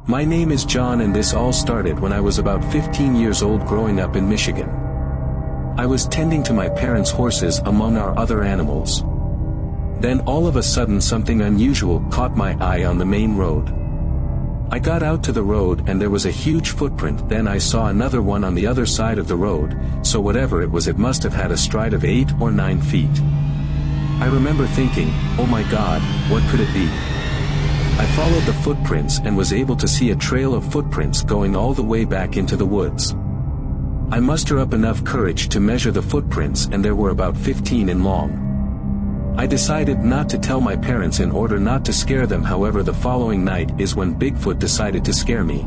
My name is John, and this all started when I was about 15 years old, growing up in Michigan. I was tending to my parents' horses among our other animals. Then all of a sudden something unusual caught my eye on the main road. I got out to the road and there was a huge footprint. Then I saw another one on the other side of the road, so whatever it was, it must have had a stride of 8 or 9 feet. I remember thinking, oh my God, what could it be? I followed the footprints and was able to see a trail of footprints going all the way back into the woods. I muster up enough courage to measure the footprints, and there were about 15 in long. I decided not to tell my parents in order not to scare them. However, the following night is when Bigfoot decided to scare me.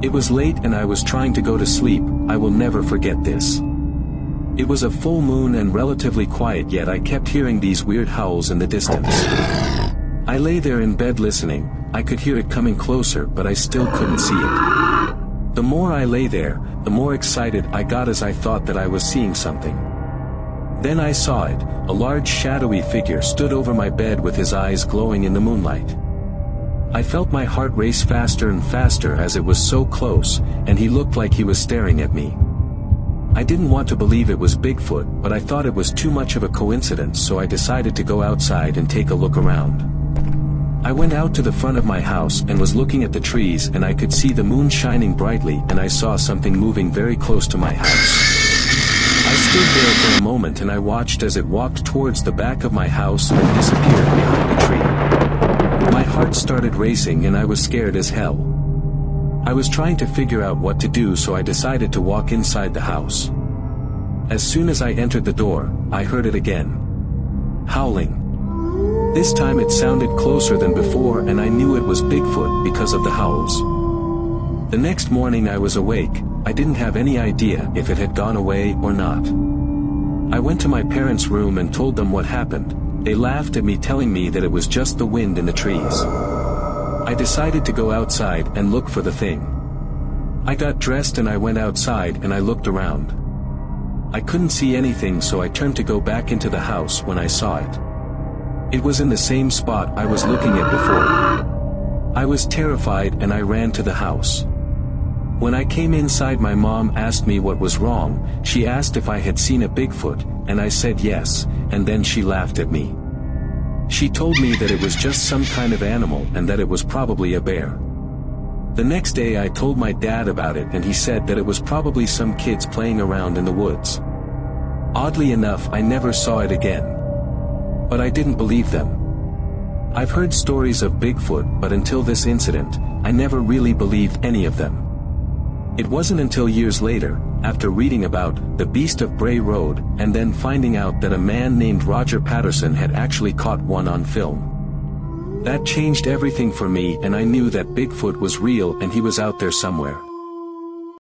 It was late and I was trying to go to sleep. I will never forget this. It was a full moon and relatively quiet, yet I kept hearing these weird howls in the distance. I lay there in bed listening. I could hear it coming closer, but I still couldn't see it. The more I lay there, the more excited I got, as I thought that I was seeing something. Then I saw it. A large shadowy figure stood over my bed with his eyes glowing in the moonlight. I felt my heart race faster and faster as it was so close, and he looked like he was staring at me. I didn't want to believe it was Bigfoot, but I thought it was too much of a coincidence, so I decided to go outside and take a look around. I went out to the front of my house and was looking at the trees, and I could see the moon shining brightly, and I saw something moving very close to my house. I stood there for a moment and I watched as it walked towards the back of my house and disappeared behind a tree. My heart started racing and I was scared as hell. I was trying to figure out what to do, so I decided to walk inside the house. As soon as I entered the door, I heard it again. Howling. This time it sounded closer than before, and I knew it was Bigfoot because of the howls. The next morning I was awake. I didn't have any idea if it had gone away or not. I went to my parents' room and told them what happened. They laughed at me, telling me that it was just the wind in the trees. I decided to go outside and look for the thing. I got dressed and I went outside and I looked around. I couldn't see anything, so I turned to go back into the house when I saw it. It was in the same spot I was looking at before. I was terrified and I ran to the house. When I came inside, my mom asked me what was wrong. She asked if I had seen a Bigfoot, and I said yes, and then she laughed at me. She told me that it was just some kind of animal and that it was probably a bear. The next day I told my dad about it, and he said that it was probably some kids playing around in the woods. Oddly enough, I never saw it again. But I didn't believe them. I've heard stories of Bigfoot, but until this incident, I never really believed any of them. It wasn't until years later, after reading about the Beast of Bray Road, and then finding out that a man named Roger Patterson had actually caught one on film. That changed everything for me, and I knew that Bigfoot was real and he was out there somewhere.